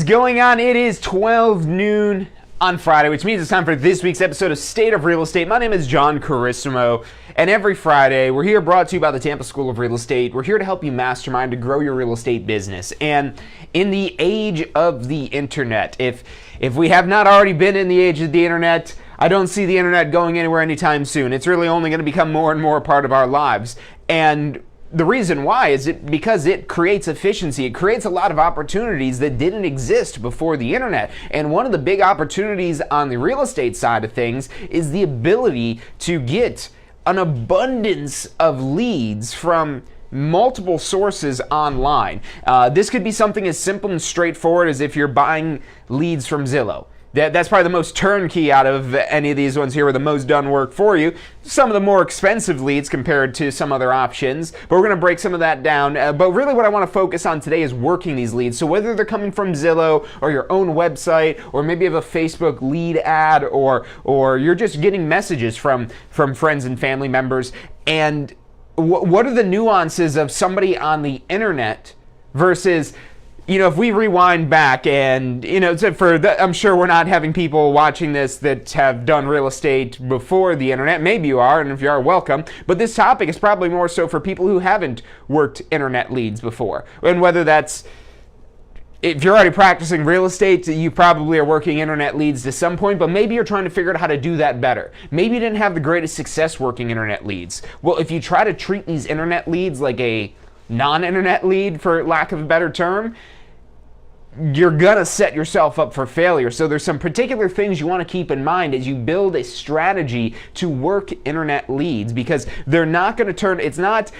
going on? It is 12 noon on Friday, which means it's time for this week's episode of State of Real Estate. My name is John Carissimo, and every Friday we're here brought to you by the Tampa School of Real Estate. We're here to help you mastermind to grow your real estate business. And in the age of the internet, if we have not already been in the age of the internet, I don't see the internet going anywhere anytime soon. It's really only going to become more and more a part of our lives. And the reason why is because it creates efficiency. It creates a lot of opportunities that didn't exist before the internet. And one of the big opportunities on the real estate side of things is the ability to get an abundance of leads from multiple sources online. This could be something as simple and straightforward as if you're buying leads from Zillow. That's probably the most turnkey out of any of these ones here, or the most done work for you. Some of the more expensive leads compared to some other options, but we're going to break some of that down. But really what I want to focus on today is working these leads. So whether they're coming from Zillow or your own website, or maybe you have a Facebook lead ad, or you're just getting messages from friends and family members, and what are the nuances of somebody on the internet versus, if we rewind back and, I'm sure we're not having people watching this that have done real estate before the internet. Maybe you are, and if you are, welcome. But this topic is probably more so for people who haven't worked internet leads before. And whether that's, if you're already practicing real estate, you probably are working internet leads to some point, but maybe you're trying to figure out how to do that better. Maybe you didn't have the greatest success working internet leads. Well, if you try to treat these internet leads like a non-internet lead, for lack of a better term, you're gonna set yourself up for failure. So there's some particular things you want to keep in mind as you build a strategy to work internet leads, because they're not going to turn, it's not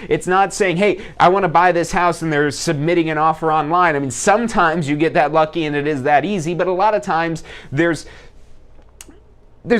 saying, hey, I want to buy this house, and they're submitting an offer online. I mean, sometimes you get that lucky and it is that easy, but a lot of times there's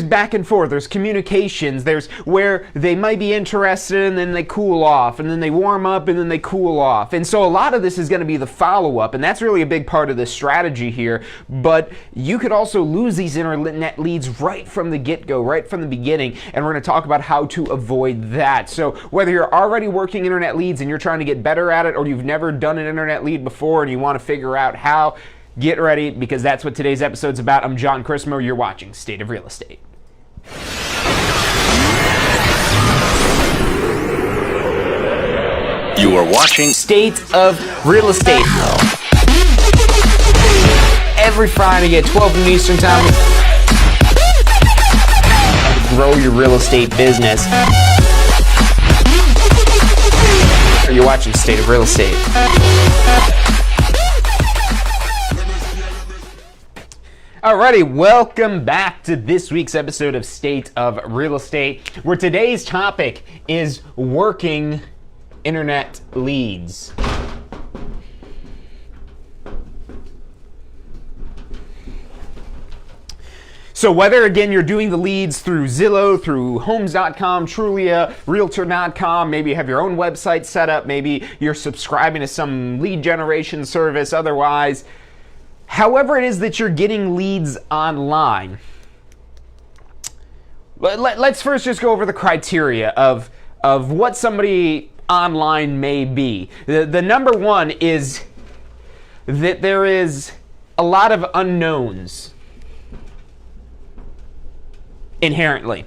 back and forth, there's communications, there's where they might be interested and then they cool off, and then they warm up and then they cool off. And so a lot of this is going to be the follow-up, and that's really a big part of the strategy here. But you could also lose these internet leads right from the get-go, right from the beginning, and we're going to talk about how to avoid that. So whether you're already working internet leads and you're trying to get better at it, or you've never done an internet lead before and you want to figure out how, get ready, because that's what today's episode's about. I'm John Carissimo. You're watching State of Real Estate. You are watching State of Real Estate. Every Friday at 12 noon Eastern Time. Grow your real estate business. You're watching State of Real Estate. Alrighty, welcome back to this week's episode of State of Real Estate, where today's topic is working internet leads. So whether, again, you're doing the leads through Zillow, through Homes.com, Trulia, Realtor.com, maybe you have your own website set up, maybe you're subscribing to some lead generation service, otherwise, however it is that you're getting leads online, let's first just go over the criteria of what somebody online may be. The number one is that there is a lot of unknowns inherently.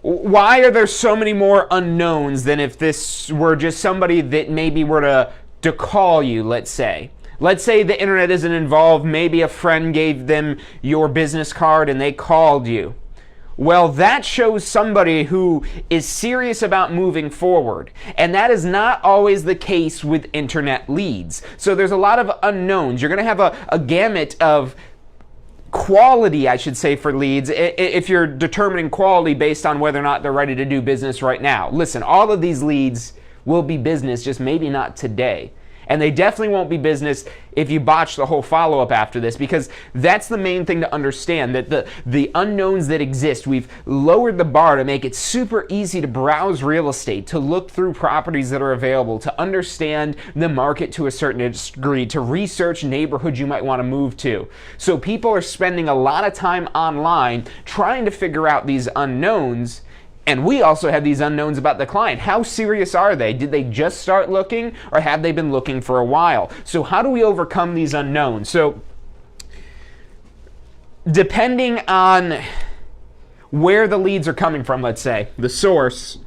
Why are there so many more unknowns than if this were just somebody that maybe were to call you, let's say? Let's say the internet isn't involved. Maybe a friend gave them your business card and they called you. Well, that shows somebody who is serious about moving forward. And that is not always the case with internet leads. So there's a lot of unknowns. You're going to have a gamut of quality, I should say, for leads, if you're determining quality based on whether or not they're ready to do business right now. Listen, all of these leads will be business, just maybe not today. And they definitely won't be business if you botch the whole follow-up after this, because that's the main thing to understand, that the unknowns that exist, we've lowered the bar to make it super easy to browse real estate, to look through properties that are available, to understand the market to a certain degree, to research neighborhoods you might want to move to. So people are spending a lot of time online trying to figure out these unknowns, And we also have these unknowns about the client. How serious are they? Did they just start looking, or have they been looking for a while? So how do we overcome these unknowns? So depending on where the leads are coming from, let's say, the source,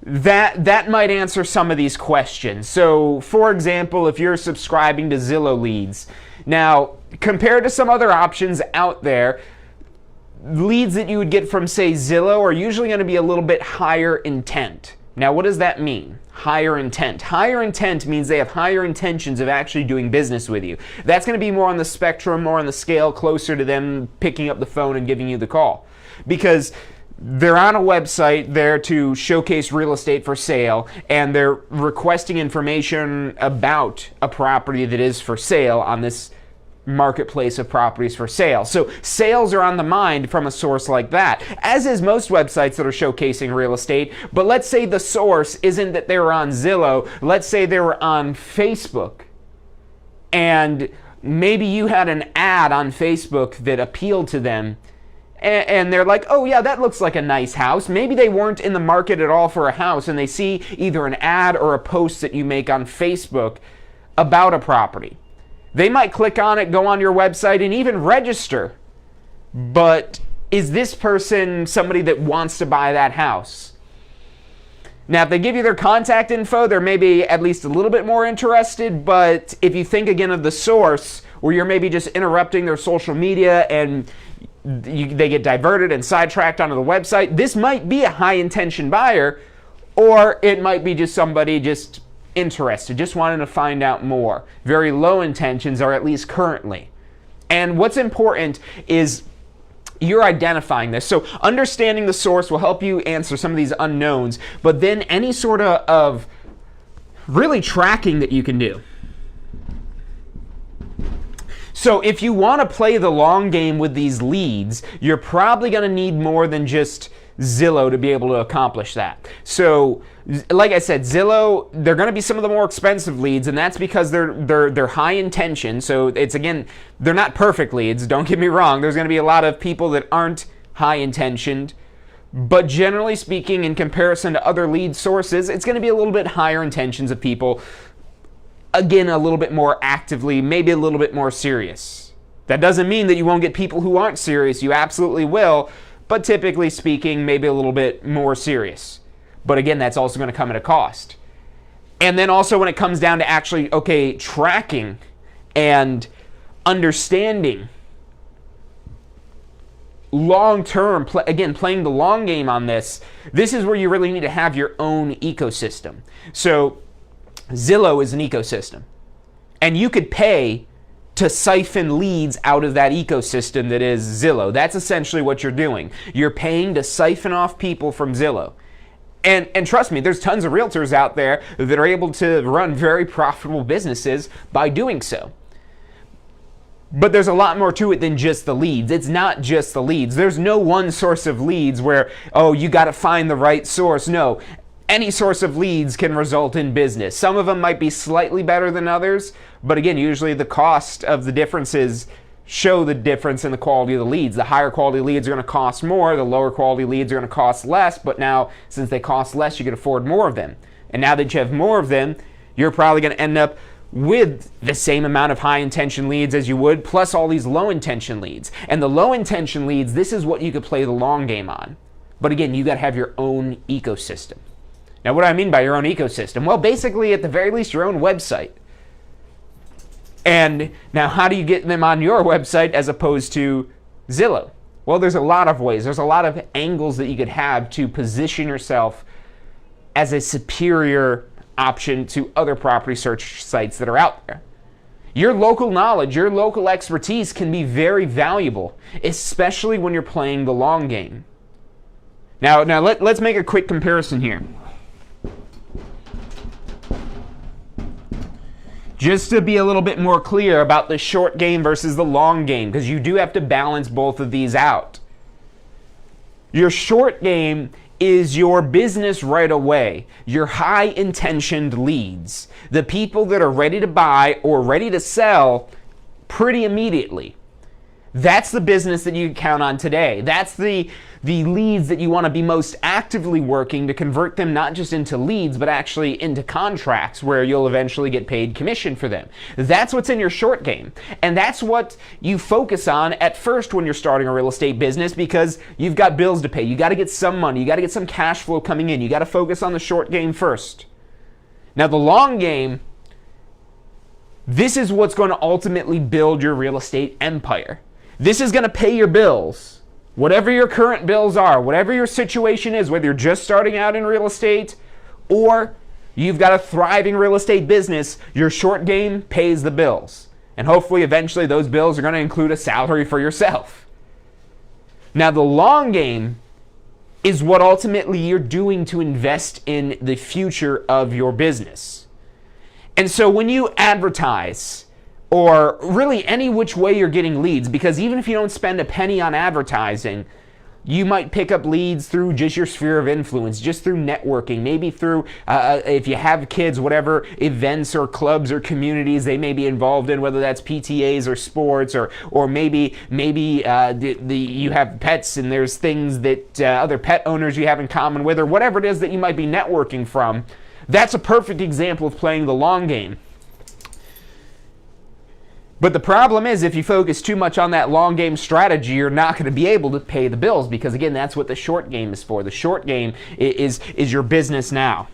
that might answer some of these questions. So, for example, if you're subscribing to Zillow leads, now, compared to some other options out there, leads that you would get from, say, Zillow are usually going to be a little bit higher intent. Now, what does that mean? Higher intent. Higher intent means they have higher intentions of actually doing business with you. That's going to be more on the spectrum, more on the scale, closer to them picking up the phone and giving you the call. Because they're on a website there to showcase real estate for sale, and they're requesting information about a property that is for sale on this marketplace of properties for sale. So sales are on the mind from a source like that, as is most websites that are showcasing real estate. But let's say the source isn't that they were on Zillow. Let's say they were on Facebook, and maybe you had an ad on Facebook that appealed to them, and they're like, oh yeah, that looks like a nice house. Maybe they weren't in the market at all for a house, and they see either an ad or a post that you make on Facebook about a property. They might click on it, go on your website, and even register. But is this person somebody that wants to buy that house? Now, if they give you their contact info, they're maybe at least a little bit more interested. But if you think again of the source, where you're maybe just interrupting their social media and they get diverted and sidetracked onto the website, this might be a high intention buyer, or it might be just somebody just interested, just wanting to find out more. Very low intentions, or at least currently. And what's important is you're identifying this. So understanding the source will help you answer some of these unknowns, but then any sort of really tracking that you can do. So if you want to play the long game with these leads, you're probably going to need more than just Zillow to be able to accomplish that. So, like I said, Zillow, they're going to be some of the more expensive leads, and that's because they're high intention. So it's, again, they're not perfect leads. Don't get me wrong. There's going to be a lot of people that aren't high intentioned, but generally speaking, in comparison to other lead sources, it's going to be a little bit higher intentions of people. Again, a little bit more actively, maybe a little bit more serious. That doesn't mean that you won't get people who aren't serious. You absolutely will, but typically speaking, maybe a little bit more serious. But again, that's also going to come at a cost. And then also when it comes down to actually, okay, tracking and understanding long-term, again, playing the long game on this, this is where you really need to have your own ecosystem. So Zillow is an ecosystem, and you could pay to siphon leads out of that ecosystem that is Zillow. That's essentially what you're doing. You're paying to siphon off people from Zillow. And trust me, there's tons of realtors out there that are able to run very profitable businesses by doing so. But there's a lot more to it than just the leads. It's not just the leads. There's no one source of leads where, oh, you got to find the right source. No. Any source of leads can result in business. Some of them might be slightly better than others, but again, usually the cost of the differences show the difference in the quality of the leads. The higher quality leads are going to cost more, the lower quality leads are going to cost less, but now, since they cost less, you can afford more of them. And now that you have more of them, you're probably going to end up with the same amount of high intention leads as you would, plus all these low intention leads. And the low intention leads, this is what you could play the long game on. But again, you got to have your own ecosystem. Now, what do I mean by your own ecosystem? Well, basically, at the very least, your own website. And now, how do you get them on your website as opposed to Zillow? Well, there's a lot of ways. There's a lot of angles that you could have to position yourself as a superior option to other property search sites that are out there. Your local knowledge, your local expertise can be very valuable, especially when you're playing the long game. Now let's make a quick comparison here. Just to be a little bit more clear about the short game versus the long game, because you do have to balance both of these out. Your short game is your business right away, your high-intentioned leads, the people that are ready to buy or ready to sell pretty immediately. That's the business that you can count on today. That's the leads that you want to be most actively working to convert them not just into leads, but actually into contracts where you'll eventually get paid commission for them. That's what's in your short game. And that's what you focus on at first when you're starting a real estate business, because you've got bills to pay. You got to get some money. You got to get some cash flow coming in. You got to focus on the short game first. Now, the long game, this is what's going to ultimately build your real estate empire. This is going to pay your bills. Whatever your current bills are, whatever your situation is, whether you're just starting out in real estate or you've got a thriving real estate business, your short game pays the bills. And hopefully, eventually, those bills are going to include a salary for yourself. Now, the long game is what ultimately you're doing to invest in the future of your business. And so when you advertise, or really any which way you're getting leads, because even if you don't spend a penny on advertising, you might pick up leads through just your sphere of influence, just through networking, maybe through, if you have kids, whatever events or clubs or communities they may be involved in, whether that's PTAs or sports, or maybe you have pets and there's things that other pet owners you have in common with, or whatever it is that you might be networking from. That's a perfect example of playing the long game. But the problem is, if you focus too much on that long game strategy, you're not going to be able to pay the bills, because again, that's what the short game is for. The short game is your business now.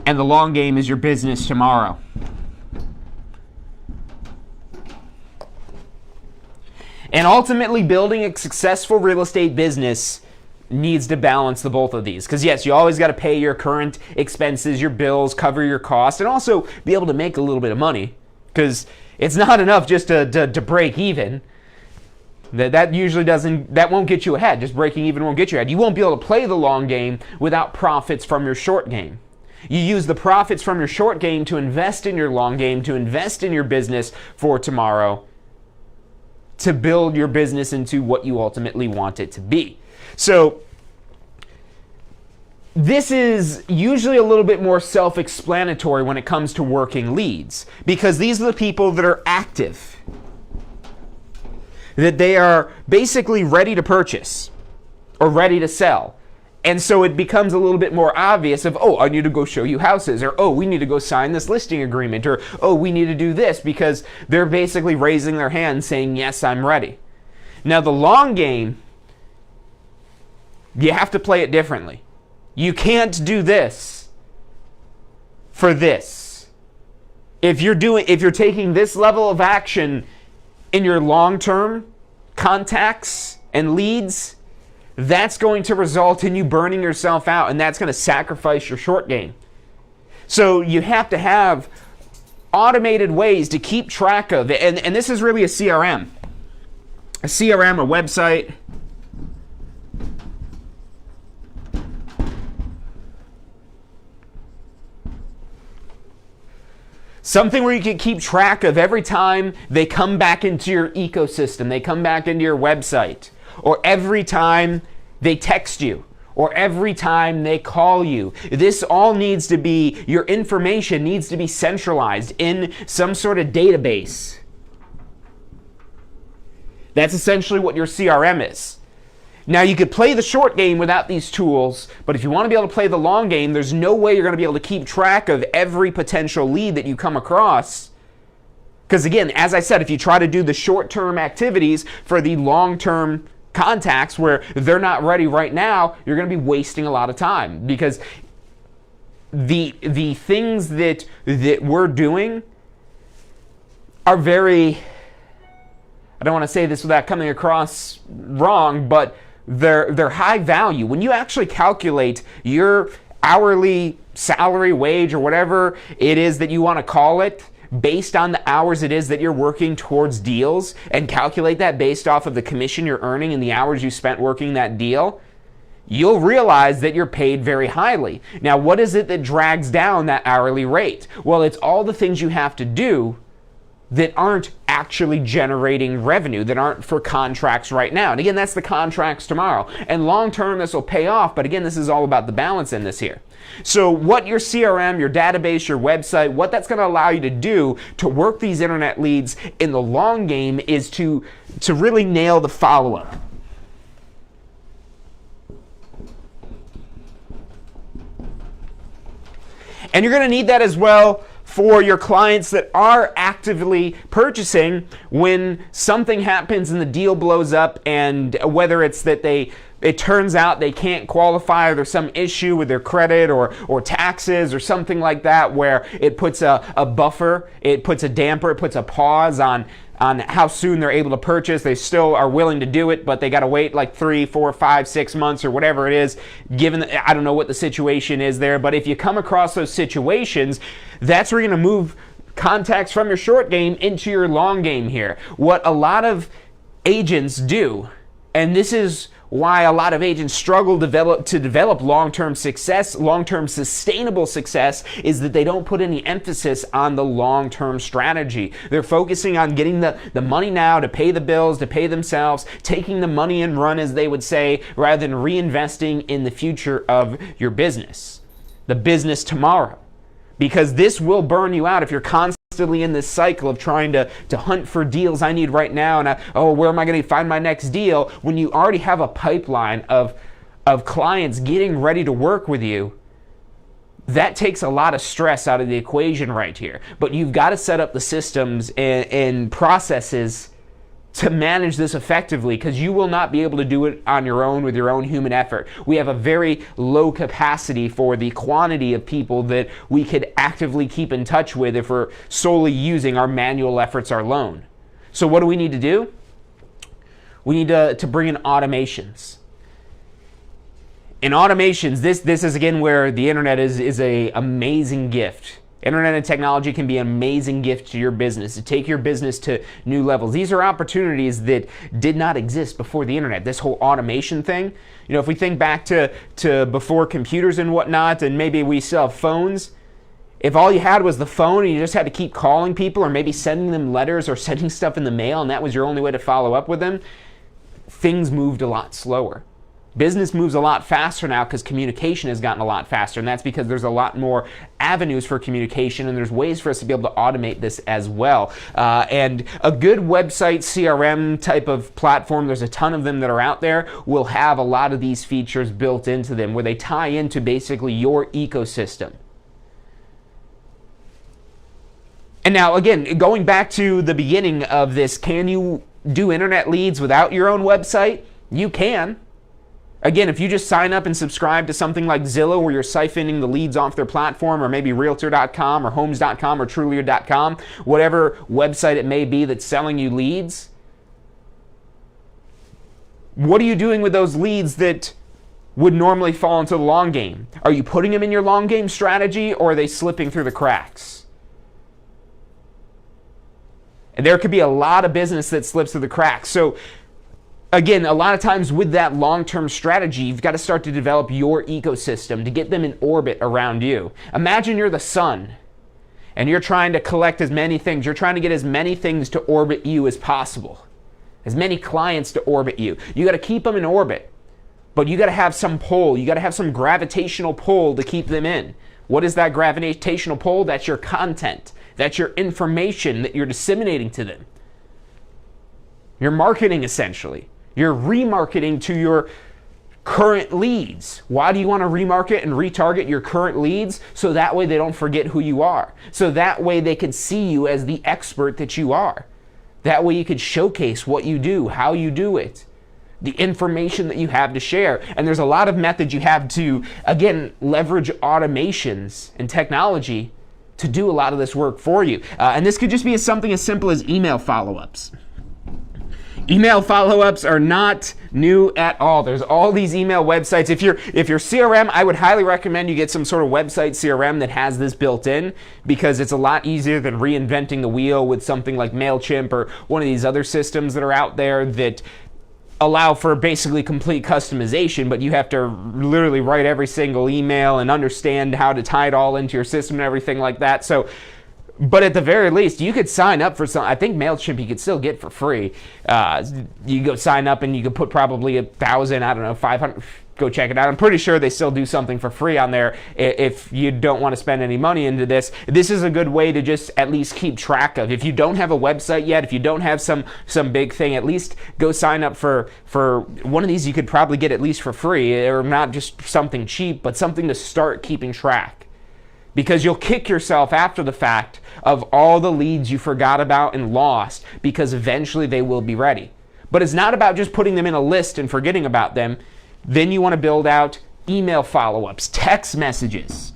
And the long game is your business tomorrow. And ultimately, building a successful real estate business needs to balance the both of these. Because yes, you always got to pay your current expenses, your bills, cover your costs, and also be able to make a little bit of money. Because it's not enough just to break even. That usually that won't get you ahead. Just breaking even won't get you ahead. You won't be able to play the long game without profits from your short game. You use the profits from your short game to invest in your long game, to invest in your business for tomorrow, to build your business into what you ultimately want it to be. So this is usually a little bit more self-explanatory when it comes to working leads, because these are the people that are active, that they are basically ready to purchase or ready to sell. And so it becomes a little bit more obvious of, oh, I need to go show you houses, or oh, we need to go sign this listing agreement, or oh, we need to do this, because they're basically raising their hand saying, yes, I'm ready. Now, the long game, you have to play it differently. You can't do this for this. If you're taking this level of action in your long-term contacts and leads, that's going to result in you burning yourself out, and that's going to sacrifice your short game. So you have to have automated ways to keep track of it, and this is really a CRM. A CRM, a website. Something where you can keep track of every time they come back into your ecosystem, they come back into your website, or every time they text you, or every time they call you. This all needs to be, your information needs to be centralized in some sort of database. That's essentially what your CRM is. Now, you could play the short game without these tools, but if you want to be able to play the long game, there's no way you're going to be able to keep track of every potential lead that you come across. Because again, as I said, if you try to do the short-term activities for the long-term contacts where they're not ready right now, you're going to be wasting a lot of time. Because the things that we're doing are very, I don't want to say this without coming across wrong, but they're high value. When you actually calculate your hourly salary, wage, or whatever it is that you want to call it, based on the hours it is that you're working towards deals, and calculate that based off of the commission you're earning and the hours you spent working that deal, you'll realize that you're paid very highly. Now, what is it that drags down that hourly rate? Well, it's all the things you have to do that aren't actually generating revenue, that aren't for contracts right now. And again, that's the contracts tomorrow. And long term, this will pay off. But again, this is all about the balance in this here. So what your CRM, your database, your website, what that's going to allow you to do to work these internet leads in the long game is to really nail the follow-up. And you're going to need that as well for your clients that are actively purchasing when something happens and the deal blows up, and whether it's that it turns out they can't qualify, or there's some issue with their credit or taxes or something like that, where it puts a buffer, it puts a damper, it puts a pause on how soon they're able to purchase. They still are willing to do it, but they got to wait like 3, 4, 5, 6 months or whatever it is, given I don't know what the situation is there. But if you come across those situations, that's where you're going to move contacts from your short game into your long game here. What a lot of agents do, and this is why a lot of agents struggle to develop long-term success, long-term sustainable success, is that they don't put any emphasis on the long-term strategy. They're focusing on getting the money now to pay the bills, to pay themselves, taking the money and run, as they would say, rather than reinvesting in the future of your business, the business tomorrow. Because this will burn you out if you're constantly in this cycle of trying to hunt for deals I need right now, and where am I going to find my next deal, when you already have a pipeline of clients getting ready to work with you. That takes a lot of stress out of the equation right here. But you've got to set up the systems and processes to manage this effectively, because you will not be able to do it on your own with your own human effort. We have a very low capacity for the quantity of people that we could actively keep in touch with if we're solely using our manual efforts alone. So what do we need to do? We need to bring in automations. In automations, this is again where the internet is a amazing gift. Internet and technology can be an amazing gift to your business, to take your business to new levels. These are opportunities that did not exist before the internet. This whole automation thing, if we think back to before computers and whatnot, and maybe we still have phones, if all you had was the phone and you just had to keep calling people or maybe sending them letters or sending stuff in the mail, and that was your only way to follow up with them, things moved a lot slower. Business moves a lot faster now because communication has gotten a lot faster, and that's because there's a lot more avenues for communication, and there's ways for us to be able to automate this as well. And a good website CRM type of platform, there's a ton of them that are out there, will have a lot of these features built into them where they tie into basically your ecosystem. And now again, going back to the beginning of this, can you do internet leads without your own website? You can. Again, if you just sign up and subscribe to something like Zillow, where you're siphoning the leads off their platform, or maybe Realtor.com or Homes.com or Trulia.com, whatever website it may be that's selling you leads, what are you doing with those leads that would normally fall into the long game? Are you putting them in your long game strategy, or are they slipping through the cracks? And there could be a lot of business that slips through the cracks. So again, a lot of times with that long-term strategy, you've got to start to develop your ecosystem to get them in orbit around you. Imagine you're the sun and you're trying to collect as many things. You're trying to get as many things to orbit you as possible, as many clients to orbit you. You got to keep them in orbit, but you got to have some pull. You got to have some gravitational pull to keep them in. What is that gravitational pull? That's your content. That's your information that you're disseminating to them. Your marketing, essentially. You're remarketing to your current leads. Why do you want to remarket and retarget your current leads? So that way they don't forget who you are. So that way they can see you as the expert that you are. That way you can showcase what you do, how you do it, the information that you have to share. And there's a lot of methods you have to, again, leverage automations and technology to do a lot of this work for you. And this could just be something as simple as email follow-ups. Email follow-ups are not new at all. There's all these email websites. If you're CRM, I would highly recommend you get some sort of website CRM that has this built in, because it's a lot easier than reinventing the wheel with something like MailChimp or one of these other systems that are out there that allow for basically complete customization, but you have to literally write every single email and understand how to tie it all into your system and everything like that. So But at the very least, you could sign up for some. I think MailChimp you could still get for free. You go sign up and you could put probably 1,000, I don't know, 500. Go check it out. I'm pretty sure they still do something for free on there if you don't want to spend any money into this. This is a good way to just at least keep track of. If you don't have a website yet, if you don't have some big thing, at least go sign up for one of these. You could probably get at least for free, or not just something cheap, but something to start keeping track. Because you'll kick yourself after the fact of all the leads you forgot about and lost, because eventually they will be ready. But it's not about just putting them in a list and forgetting about them. Then you want to build out email follow-ups, text messages.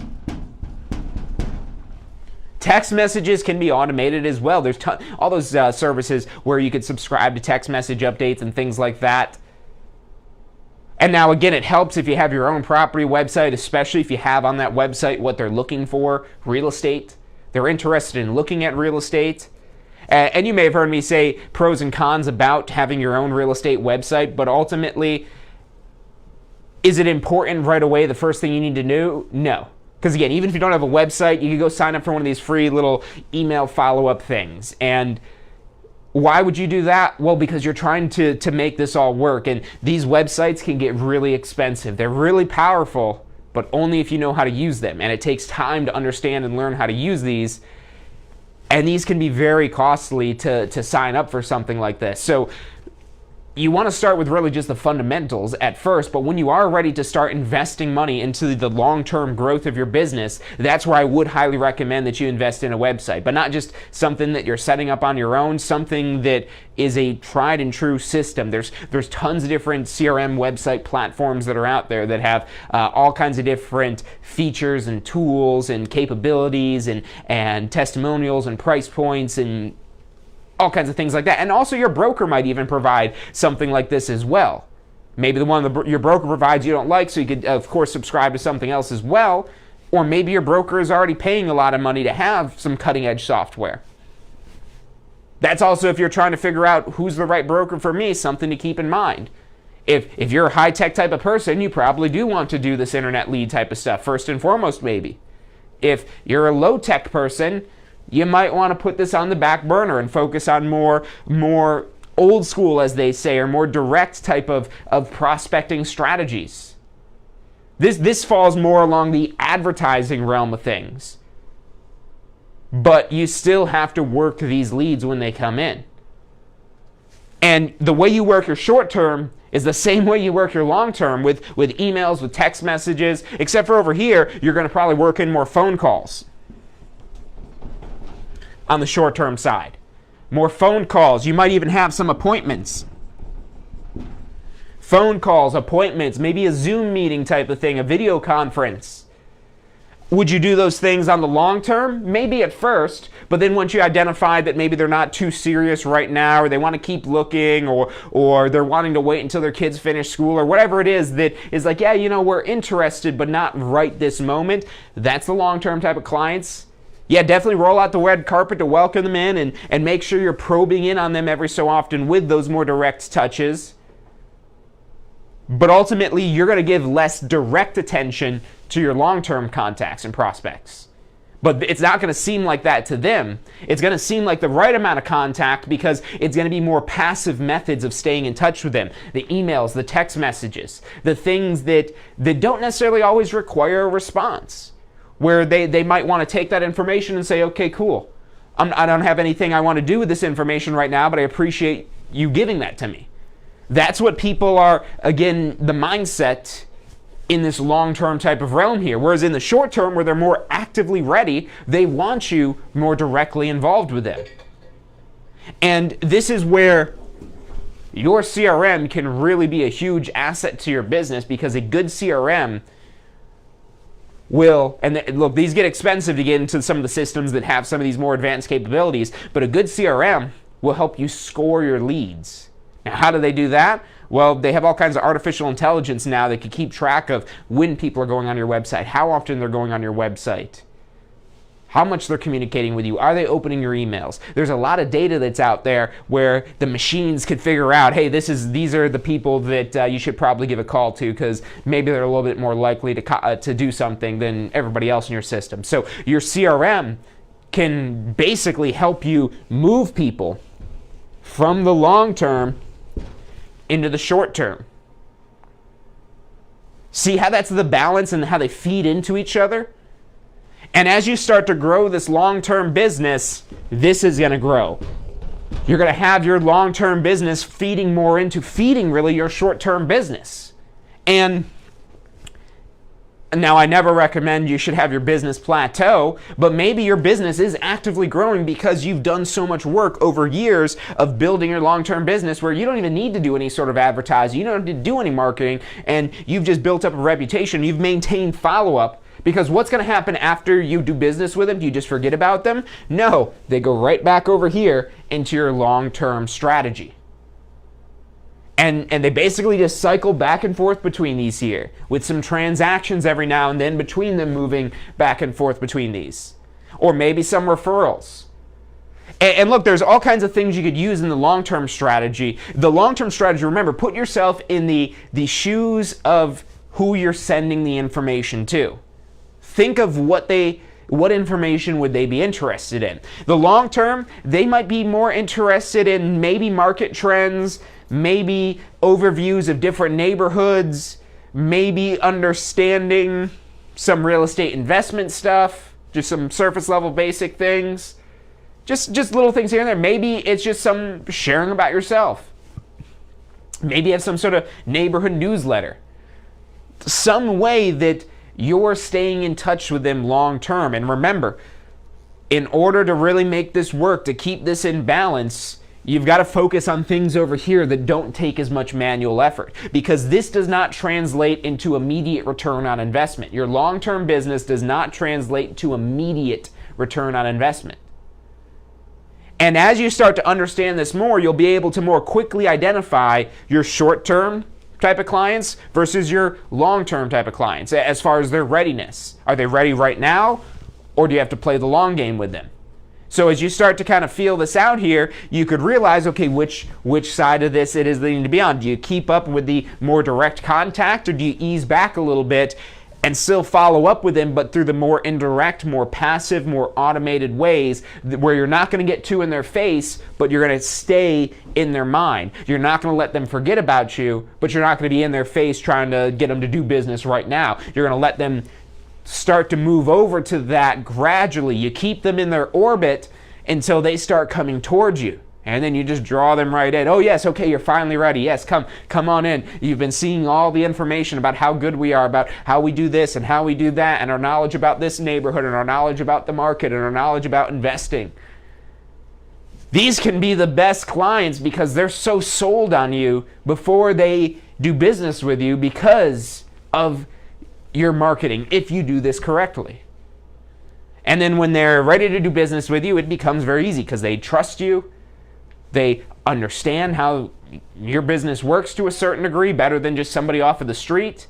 Text messages can be automated as well. There's all those services where you could subscribe to text message updates and things like that. And now again, it helps if you have your own property website, especially if you have on that website what they're looking for, real estate. They're interested in looking at real estate. And you may have heard me say pros and cons about having your own real estate website, but ultimately, is it important right away, the first thing you need to do? No. Because again, even if you don't have a website, you can go sign up for one of these free little email follow-up things. And why would you do that? Well, because you're trying to make this all work. And these websites can get really expensive. They're really powerful, but only if you know how to use them. And it takes time to understand and learn how to use these. And these can be very costly to sign up for something like this. So you want to start with really just the fundamentals at first, but when you are ready to start investing money into the long-term growth of your business, that's where I would highly recommend that you invest in a website, but not just something that you're setting up on your own, something that is a tried and true system. There's tons of different CRM website platforms that are out there that have all kinds of different features and tools and capabilities and testimonials and price points and all kinds of things like that. And also your broker might even provide something like this as well. Maybe the one your broker provides you don't like, so you could, of course, subscribe to something else as well. Or maybe your broker is already paying a lot of money to have some cutting-edge software. That's also, if you're trying to figure out who's the right broker for me, something to keep in mind. If you're a high-tech type of person, you probably do want to do this internet lead type of stuff, first and foremost, maybe. If you're a low-tech person, you might want to put this on the back burner and focus on more old school, as they say, or more direct type of prospecting strategies. This falls more along the advertising realm of things. But you still have to work these leads when they come in. And the way you work your short term is the same way you work your long term with emails, with text messages, except for over here, you're going to probably work in more phone calls. On the short-term side. More phone calls. You might even have some appointments. Phone calls, appointments, maybe a Zoom meeting type of thing, a video conference. Would you do those things on the long term? Maybe at first, but then once you identify that maybe they're not too serious right now, or they want to keep looking, or they're wanting to wait until their kids finish school, or whatever it is that is like, yeah, we're interested, but not right this moment. That's the long-term type of clients. Yeah, definitely roll out the red carpet to welcome them in and make sure you're probing in on them every so often with those more direct touches. But ultimately, you're going to give less direct attention to your long-term contacts and prospects. But it's not going to seem like that to them. It's going to seem like the right amount of contact because it's going to be more passive methods of staying in touch with them. The emails, the text messages, the things that don't necessarily always require a response. Where they might want to take that information and say, okay, cool. I don't have anything I want to do with this information right now, but I appreciate you giving that to me. That's what people are, again, the mindset in this long-term type of realm here. Whereas in the short term, where they're more actively ready, they want you more directly involved with them. And this is where your CRM can really be a huge asset to your business, because a good CRM will, and look, these get expensive to get into some of the systems that have some of these more advanced capabilities, but a good CRM will help you score your leads. Now, how do they do that? Well, they have all kinds of artificial intelligence now that can keep track of when people are going on your website, how often they're going on your website, how much they're communicating with you, are they opening your emails? There's a lot of data that's out there where the machines could figure out, hey, these are the people that you should probably give a call to, because maybe they're a little bit more likely to do something than everybody else in your system. So your CRM can basically help you move people from the long term into the short term. See how that's the balance and how they feed into each other? And as you start to grow this long-term business, this is going to grow. You're going to have your long-term business feeding more into feeding really your short-term business. And now I never recommend you should have your business plateau, but maybe your business is actively growing because you've done so much work over years of building your long-term business where you don't even need to do any sort of advertising, you don't need to do any marketing, and you've just built up a reputation, you've maintained follow-up. Because what's going to happen after you do business with them? Do you just forget about them? No, they go right back over here into your long-term strategy. And they basically just cycle back and forth between these here, with some transactions every now and then between them moving back and forth between these. Or maybe some referrals. And look, there's all kinds of things you could use in the long-term strategy. The long-term strategy, remember, put yourself in the shoes of who you're sending the information to. Think of what information would they be interested in. The long term, they might be more interested in maybe market trends, maybe overviews of different neighborhoods, maybe understanding some real estate investment stuff, just some surface level basic things, just little things here and there. Maybe it's just some sharing about yourself. Maybe you have some sort of neighborhood newsletter. Some way that you're staying in touch with them long term. And remember, in order to really make this work, to keep this in balance, you've got to focus on things over here that don't take as much manual effort, because this does not translate into immediate return on investment. Your long-term business does not translate to immediate return on investment. And as you start to understand this more, you'll be able to more quickly identify your short-term type of clients versus your long-term type of clients as far as their readiness. Are they ready right now, or do you have to play the long game with them? So as you start to kind of feel this out here, you could realize, okay, which side of this it is that you need to be on. Do you keep up with the more direct contact, or do you ease back a little bit and still follow up with them, but through the more indirect, more passive, more automated ways where you're not going to get too in their face, but you're going to stay in their mind. You're not going to let them forget about you, but you're not going to be in their face trying to get them to do business right now. You're going to let them start to move over to that gradually. You keep them in their orbit until they start coming towards you. And then you just draw them right in. Oh yes, okay, you're finally ready. Yes, come on in. You've been seeing all the information about how good we are, about how we do this and how we do that, and our knowledge about this neighborhood, and our knowledge about the market, and our knowledge about investing. These can be the best clients because they're so sold on you before they do business with you because of your marketing, if you do this correctly. And then when they're ready to do business with you, it becomes very easy because they trust you. They understand how your business works to a certain degree better than just somebody off of the street.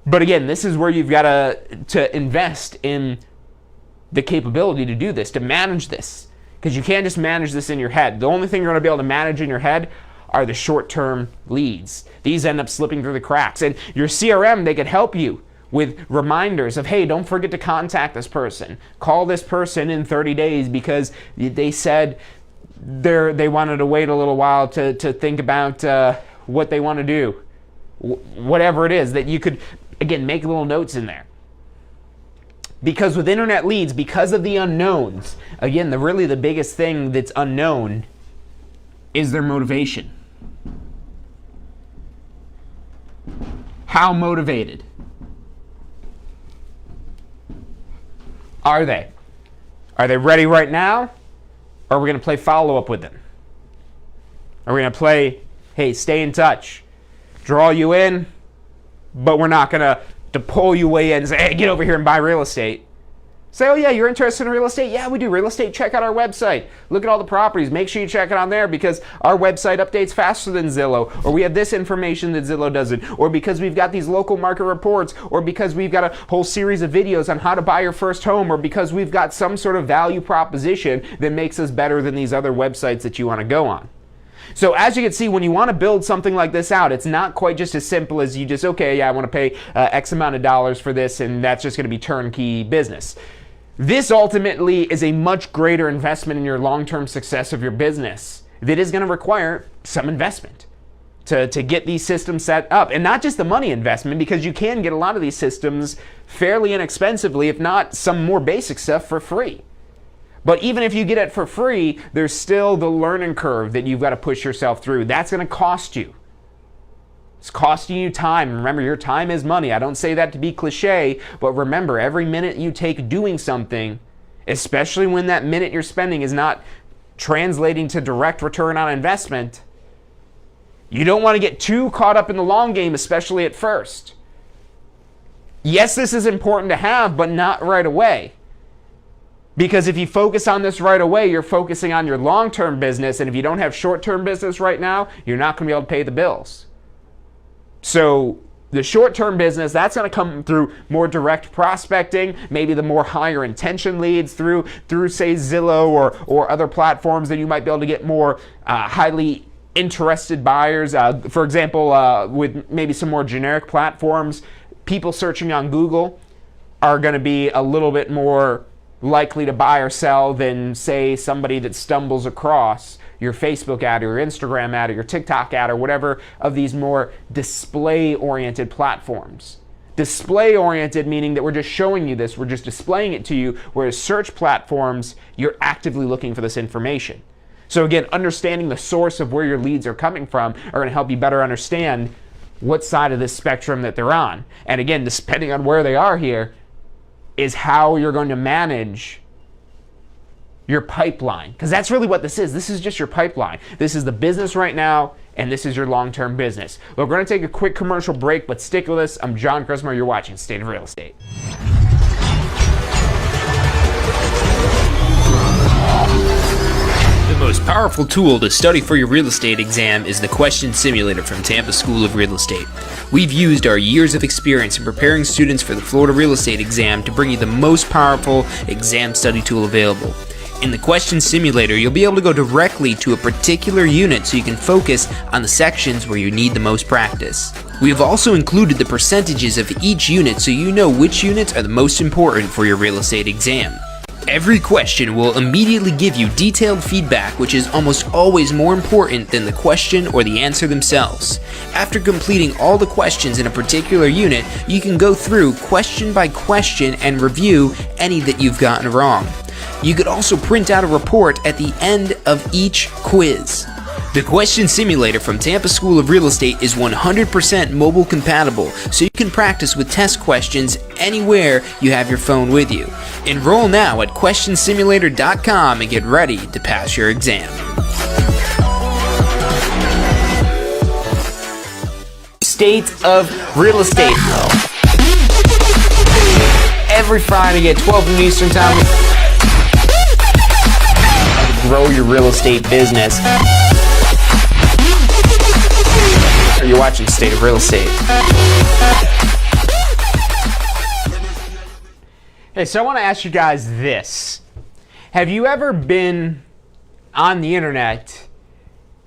But again, this is where you've got to invest in the capability to do this, to manage this. Because you can't just manage this in your head. The only thing you're going to be able to manage in your head are the short-term leads. These end up slipping through the cracks. And your CRM, they could help you with reminders of, hey, don't forget to contact this person. Call this person in 30 days because they said they wanted to wait a little while to think about what they want to do. Whatever it is, that you could, again, make little notes in there. Because with internet leads, because of the unknowns, again, really the biggest thing that's unknown is their motivation. How motivated are they? Are they ready right now? Or are we going to play follow-up with them? Are we going to play, hey, stay in touch, draw you in, but we're not going to pull you way in and say, hey, get over here and buy real estate. Say, oh yeah, you're interested in real estate? Yeah, we do real estate. Check out our website. Look at all the properties. Make sure you check it on there because our website updates faster than Zillow, or we have this information that Zillow doesn't, or because we've got these local market reports, or because we've got a whole series of videos on how to buy your first home, or because we've got some sort of value proposition that makes us better than these other websites that you want to go on. So as you can see, when you want to build something like this out, it's not quite just as simple as you just, okay, yeah, I want to pay X amount of dollars for this, and that's just going to be turnkey business. This ultimately is a much greater investment in your long-term success of your business that is going to require some investment to get these systems set up. And not just the money investment, because you can get a lot of these systems fairly inexpensively, if not some more basic stuff for free. But even if you get it for free, there's still the learning curve that you've got to push yourself through. That's going to cost you. It's costing you time. Remember, your time is money. I don't say that to be cliche, but remember, every minute you take doing something, especially when that minute you're spending is not translating to direct return on investment, you don't want to get too caught up in the long game, especially at first. Yes, this is important to have, but not right away. Because if you focus on this right away, you're focusing on your long-term business, and if you don't have short-term business right now, you're not going to be able to pay the bills. So the short-term business, that's going to come through more direct prospecting, maybe the more higher intention leads through say Zillow or other platforms that you might be able to get more highly interested buyers. For example, with maybe some more generic platforms, people searching on Google are going to be a little bit more likely to buy or sell than, say, somebody that stumbles across your Facebook ad or your Instagram ad or your TikTok ad or whatever of these more display-oriented platforms. Display-oriented meaning that we're just showing you this, we're just displaying it to you, whereas search platforms, you're actively looking for this information. So again, understanding the source of where your leads are coming from are going to help you better understand what side of this spectrum that they're on. And again, depending on where they are here, is how you're going to manage your pipeline. Because that's really what this is. This is just your pipeline. This is the business right now, and this is your long-term business. We're going to take a quick commercial break, but stick with us. I'm John Christopher. You're watching State of Real Estate. The most powerful tool to study for your real estate exam is the Question Simulator from Tampa School of Real Estate. We've used our years of experience in preparing students for the Florida Real Estate exam to bring you the most powerful exam study tool available. In the Question Simulator, you'll be able to go directly to a particular unit so you can focus on the sections where you need the most practice. We have also included the percentages of each unit so you know which units are the most important for your real estate exam. Every question will immediately give you detailed feedback, which is almost always more important than the question or the answer themselves. After completing all the questions in a particular unit, you can go through question by question and review any that you've gotten wrong. You could also print out a report at the end of each quiz. The Question Simulator from Tampa School of Real Estate is 100% mobile compatible, so you can practice with test questions anywhere you have your phone with you. Enroll now at questionsimulator.com and get ready to pass your exam. State of Real Estate. Every Friday at 12 noon Eastern Time. Grow your real estate business. You're watching State of Real Estate. Hey, so I want to ask you guys this. Have you ever been on the internet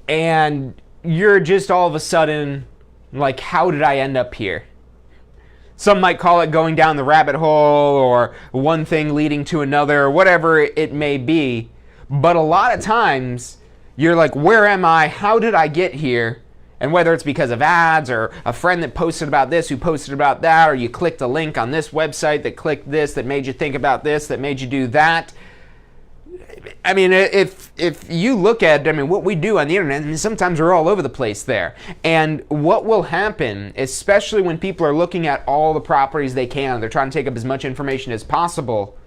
and you're just all of a sudden like, how did I end up here? Some might call it going down the rabbit hole or one thing leading to another, or whatever it may be. But a lot of times you're like, where am I? How did I get here? And whether it's because of ads or a friend that posted about this who posted about that, or you clicked a link on this website that clicked this, that made you think about this, that made you do that. I mean, if you look at, what we do on the internet, sometimes we're all over the place there. And what will happen, especially when people are looking at all the properties they can, they're trying to take up as much information as possible.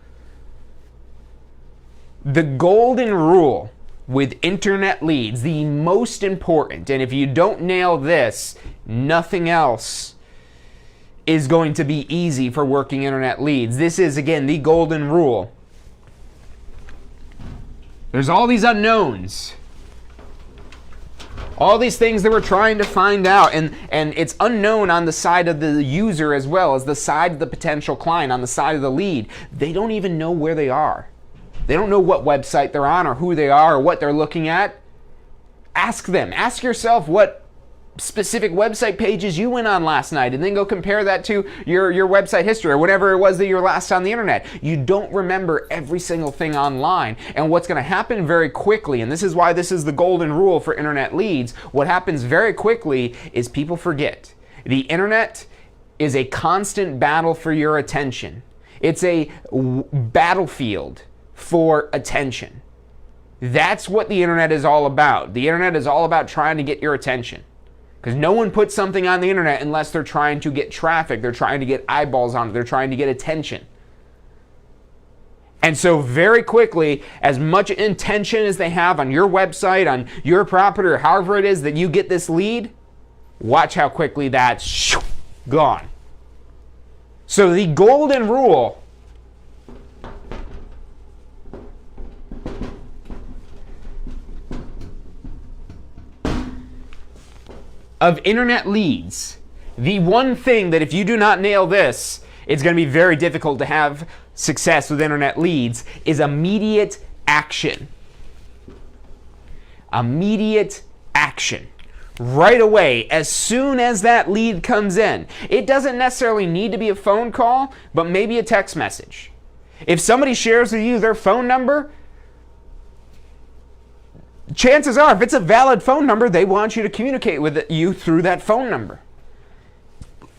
The golden rule with internet leads, the most important, and if you don't nail this, nothing else is going to be easy for working internet leads. This is, again, the golden rule. There's all these unknowns. All these things that we're trying to find out, and it's unknown on the side of the user as well as the side of the potential client, on the side of the lead. They don't even know where they are. They don't know what website they're on or who they are or what they're looking at. Ask them. Ask yourself what specific website pages you went on last night, and then go compare that to your website history or whatever it was that you were last on the internet. You don't remember every single thing online, and what's going to happen very quickly, and this is why this is the golden rule for internet leads, what happens very quickly is people forget. The internet is a constant battle for your attention. It's a battlefield for attention. That's what the internet is all about. The internet is all about trying to get your attention. Because no one puts something on the internet unless they're trying to get traffic, they're trying to get eyeballs on it, they're trying to get attention. And so very quickly, as much intention as they have on your website, on your property, or however it is that you get this lead, watch how quickly that's gone. So the golden rule of internet leads, the one thing that if you do not nail this, it's going to be very difficult to have success with internet leads, is immediate action. Immediate action. Right away, as soon as that lead comes in. It doesn't necessarily need to be a phone call, but maybe a text message. If somebody shares with you their phone number, chances are, if it's a valid phone number, they want you to communicate with you through that phone number.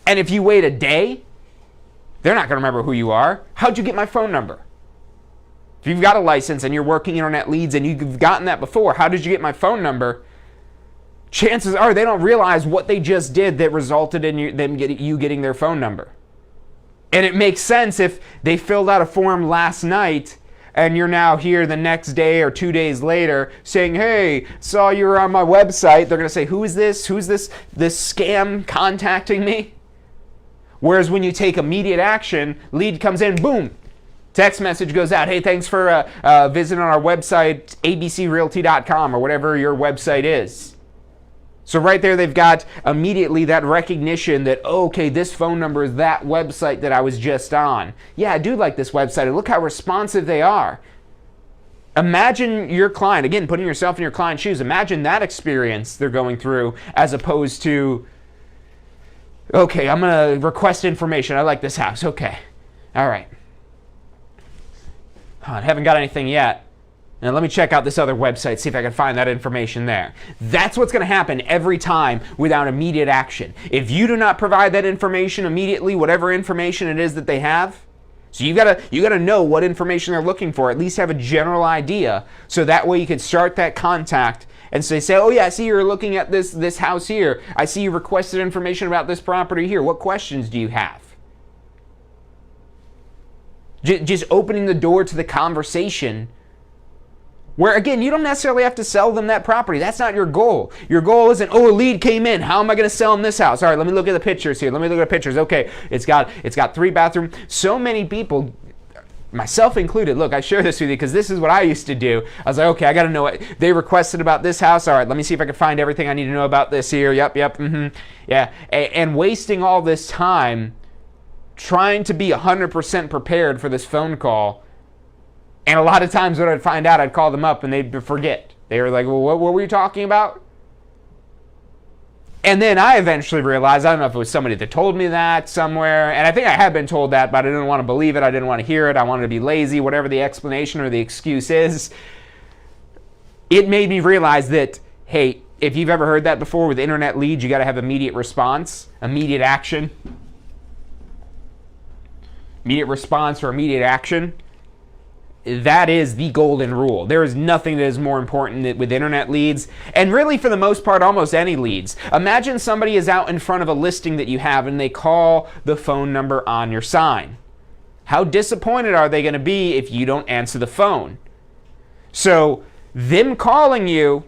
And if you wait a day, they're not going to remember who you are. How'd you get my phone number? If you've got a license and you're working internet leads and you've gotten that before, how did you get my phone number? Chances are they don't realize what they just did that resulted in you getting their phone number. And it makes sense if they filled out a form last night and you're now here the next day or 2 days later saying, hey, saw you were on my website. They're going to say, who is this? Who's this scam contacting me? Whereas when you take immediate action, lead comes in, boom, text message goes out. Hey, thanks for visiting our website, abcrealty.com or whatever your website is. So right there, they've got immediately that recognition that, oh, okay, this phone number is that website that I was just on. Yeah, I do like this website. And look how responsive they are. Imagine your client, again, putting yourself in your client's shoes. Imagine that experience they're going through as opposed to, okay, I'm going to request information. I like this house. Okay. All right. I haven't got anything yet. Now let me check out this other website, see if I can find that information there. That's what's going to happen every time without immediate action. If you do not provide that information immediately, whatever information it is that they have, so you gotta know what information they're looking for, at least have a general idea, so that way you can start that contact and say, oh yeah, I see you're looking at this house here. I see you requested information about this property here. What questions do you have? Just opening the door to the conversation. Where, again, you don't necessarily have to sell them that property. That's not your goal. Your goal isn't, oh, a lead came in. How am I going to sell them this house? All right, let me look at the pictures here. Let me look at the pictures. Okay, it's got 3 bathrooms. So many people, myself included, look, I share this with you because this is what I used to do. I was like, okay, I got to know what they requested about this house. All right, let me see if I can find everything I need to know about this here. Yep, yeah. And wasting all this time trying to be 100% prepared for this phone call. And a lot of times when I'd find out, I'd call them up and they'd forget. They were like, well, what were you talking about? And then I eventually realized, I don't know if it was somebody that told me that somewhere, and I think I had been told that, but I didn't want to believe it, I didn't want to hear it, I wanted to be lazy, whatever the explanation or the excuse is. It made me realize that, hey, if you've ever heard that before with internet leads, you got to have immediate response, immediate action. Immediate response or immediate action. That is the golden rule. There is nothing that is more important with internet leads, and really for the most part, almost any leads. Imagine somebody is out in front of a listing that you have and they call the phone number on your sign. How disappointed are they going to be if you don't answer the phone? So them calling you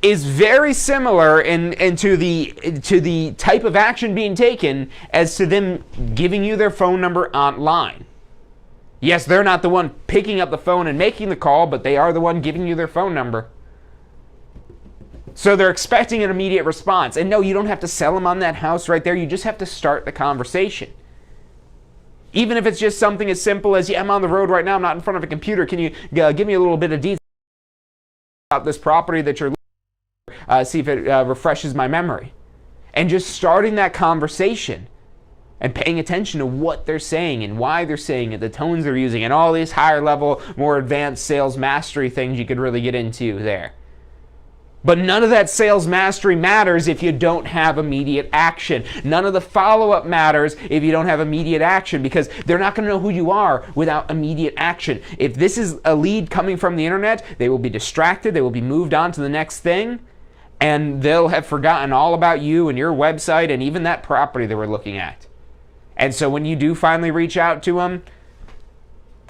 is very similar to the type of action being taken as to them giving you their phone number online. Yes, they're not the one picking up the phone and making the call, but they are the one giving you their phone number. So they're expecting an immediate response. And no, you don't have to sell them on that house right there. You just have to start the conversation. Even if it's just something as simple as, yeah, I'm on the road right now, I'm not in front of a computer. Can you give me a little bit of detail about this property that you're looking see if it refreshes my memory. And just starting that conversation and paying attention to what they're saying and why they're saying it, the tones they're using, and all these higher level, more advanced sales mastery things you could really get into there. But none of that sales mastery matters if you don't have immediate action. None of the follow-up matters if you don't have immediate action, because they're not going to know who you are without immediate action. If this is a lead coming from the internet, they will be distracted, they will be moved on to the next thing, and they'll have forgotten all about you and your website and even that property they were looking at. And so when you do finally reach out to them,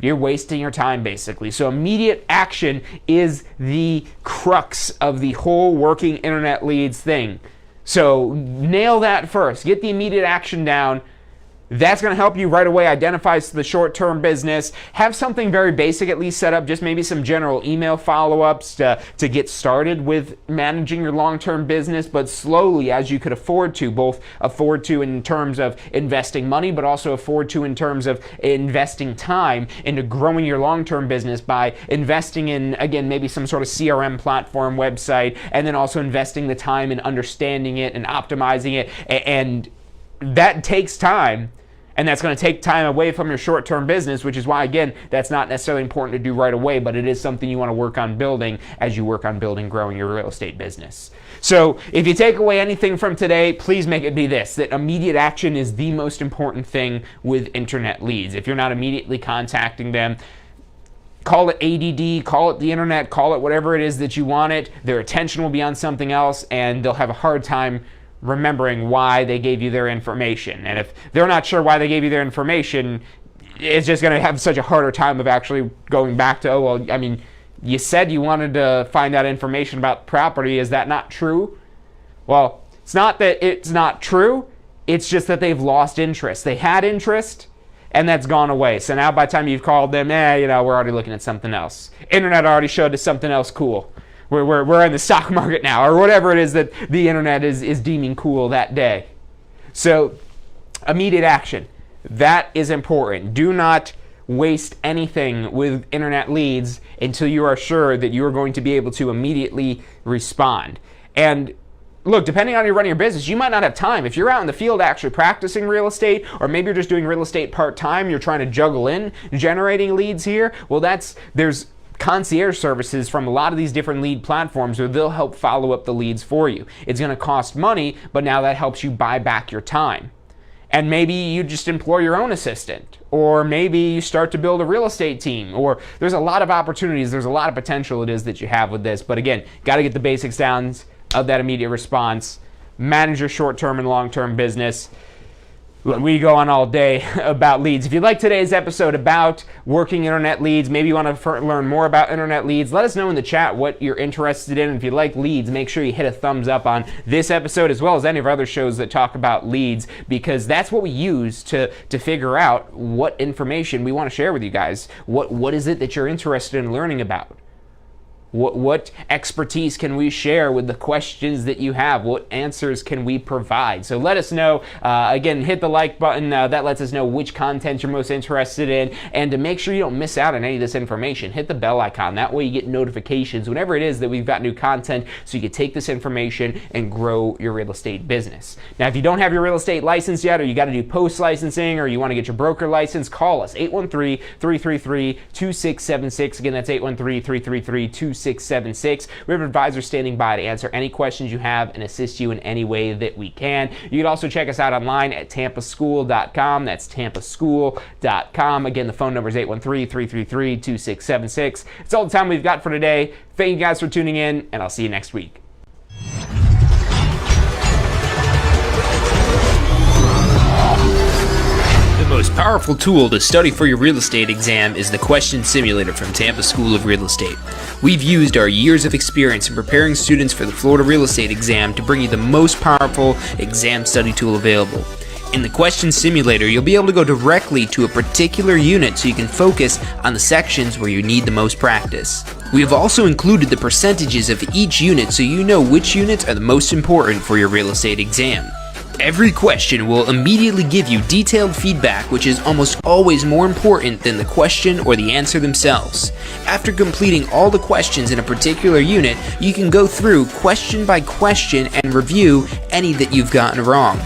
you're wasting your time, basically. So immediate action is the crux of the whole working internet leads thing. So nail that first. Get the immediate action down. That's going to help you right away identify the short-term business. Have something very basic at least set up, just maybe some general email follow-ups to get started with managing your long-term business, but slowly as you could afford to, both afford to in terms of investing money, but also afford to in terms of investing time into growing your long-term business by investing in, again, maybe some sort of CRM platform website, and then also investing the time in understanding it and optimizing it. And that takes time, and that's going to take time away from your short-term business, which is why, again, that's not necessarily important to do right away, but it is something you want to work on building as you work on growing your real estate business. So if you take away anything from today, please make it be this, that immediate action is the most important thing with internet leads. If you're not immediately contacting them, call it ADD, call it the internet, call it whatever it is that you want it, their attention will be on something else, and they'll have a hard time remembering why they gave you their information. And if they're not sure why they gave you their information, it's just going to have such a harder time of actually going back to, oh, well, I mean, you said you wanted to find out information about property. Is that not true? Well, it's not that it's not true. It's just that they've lost interest. They had interest, and that's gone away. So now by the time you've called them, we're already looking at something else. Internet already showed us something else cool. We're in the stock market now, or whatever it is that the internet is deeming cool that day. So immediate action, that is important. Do not waste anything with internet leads until you are sure that you are going to be able to immediately respond. And look, depending on how you're running your business, you might not have time. If you're out in the field actually practicing real estate, or maybe you're just doing real estate part-time, you're trying to juggle in generating leads here, well, there's concierge services from a lot of these different lead platforms where they'll help follow up the leads for you. It's going to cost money, but now that helps you buy back your time. And maybe you just employ your own assistant, or maybe you start to build a real estate team, or there's a lot of opportunities, there's a lot of potential it is that you have with this. But again, got to get the basics down of that immediate response, manage your short-term and long-term business. We go on all day about leads. If you like today's episode about working internet leads, maybe you want to learn more about internet leads, let us know in the chat what you're interested in. If you like leads, make sure you hit a thumbs up on this episode as well as any of our other shows that talk about leads, because that's what we use to figure out what information we want to share with you guys. What is it that you're interested in learning about? What expertise can we share with the questions that you have? What answers can we provide? So let us know. Again, hit the like button. That lets us know which content you're most interested in. And to make sure you don't miss out on any of this information, hit the bell icon. That way you get notifications whenever it is that we've got new content, so you can take this information and grow your real estate business. Now, if you don't have your real estate license yet, or you got to do post-licensing, or you want to get your broker license, call us, 813-333-2676. Again, that's 813-333-2676. We have an advisor standing by to answer any questions you have and assist you in any way that we can. You can also check us out online at tampaschool.com. That's tampaschool.com. Again, the phone number is 813-333-2676. It's all the time we've got for today. Thank you guys for tuning in, and I'll see you next week. The most powerful tool to study for your real estate exam is the Question Simulator from Tampa School of Real Estate. We've used our years of experience in preparing students for the Florida real estate exam to bring you the most powerful exam study tool available. In the Question Simulator, you'll be able to go directly to a particular unit so you can focus on the sections where you need the most practice. We have also included the percentages of each unit so you know which units are the most important for your real estate exam. Every question will immediately give you detailed feedback, which is almost always more important than the question or the answer themselves. After completing all the questions in a particular unit, you can go through question by question and review any that you've gotten wrong.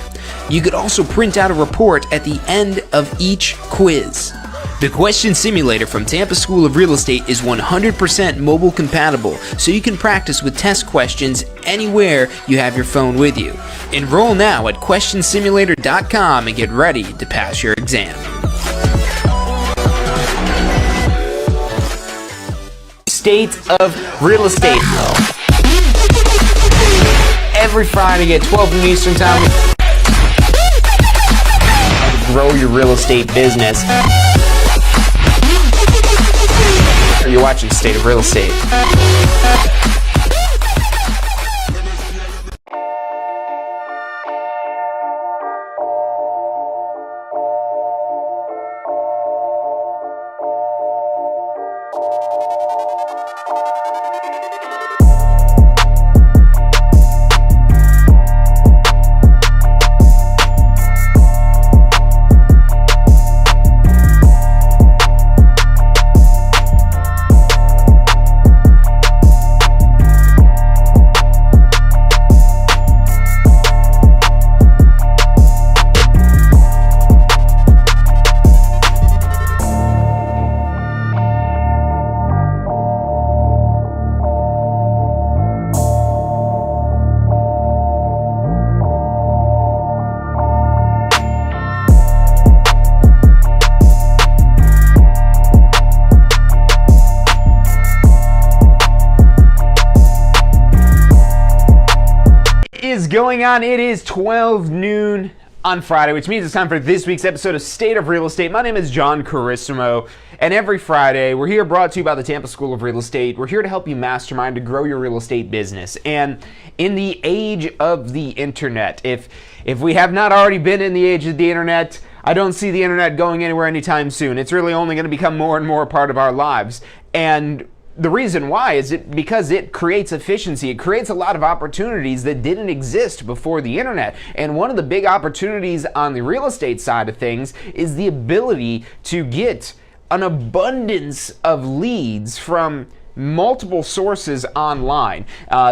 You could also print out a report at the end of each quiz. The Question Simulator from Tampa School of Real Estate is 100% mobile compatible, so you can practice with test questions anywhere you have your phone with you. Enroll now at questionsimulator.com and get ready to pass your exam. State of Real Estate. Every Friday at 12 noon Eastern Time. Grow your real estate business. You're watching State of Real Estate. Is going on. It is 12 noon on Friday, which means it's time for this week's episode of State of Real Estate. My name is John Carissimo, and every Friday we're here brought to you by the Tampa School of Real Estate. We're here to help you mastermind to grow your real estate business. And in the age of the internet, if we have not already been in the age of the internet, I don't see the internet going anywhere anytime soon. It's really only going to become more and more a part of our lives. And the reason why is because it creates efficiency. It creates a lot of opportunities that didn't exist before the internet. And one of the big opportunities on the real estate side of things is the ability to get an abundance of leads from multiple sources online.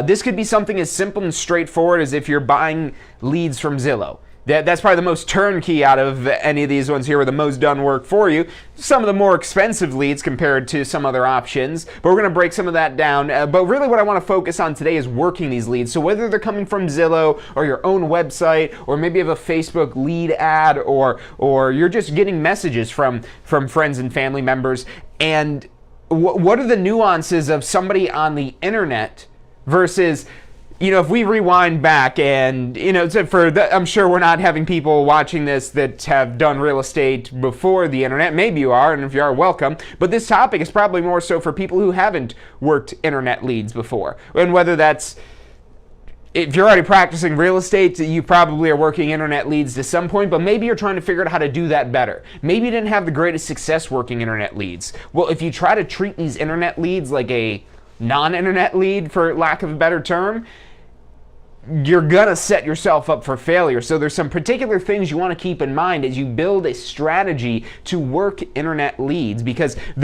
This could be something as simple and straightforward as if you're buying leads from Zillow. That's probably the most turnkey out of any of these ones here, with the most done work for you. Some of the more expensive leads compared to some other options, but we're going to break some of that down. But really what I want to focus on today is working these leads. So whether they're coming from Zillow or your own website, or maybe you have a Facebook lead ad, or you're just getting messages from friends and family members, and what are the nuances of somebody on the internet versus, you know, if we rewind back and, you know, I'm sure we're not having people watching this that have done real estate before the internet. Maybe you are, and if you are, welcome. But this topic is probably more so for people who haven't worked internet leads before. And whether that's, if you're already practicing real estate, you probably are working internet leads to some point, but maybe you're trying to figure out how to do that better. Maybe you didn't have the greatest success working internet leads. Well, if you try to treat these internet leads like a non-internet lead, for lack of a better term, you're gonna set yourself up for failure. So there's some particular things you want to keep in mind as you build a strategy to work internet leads, because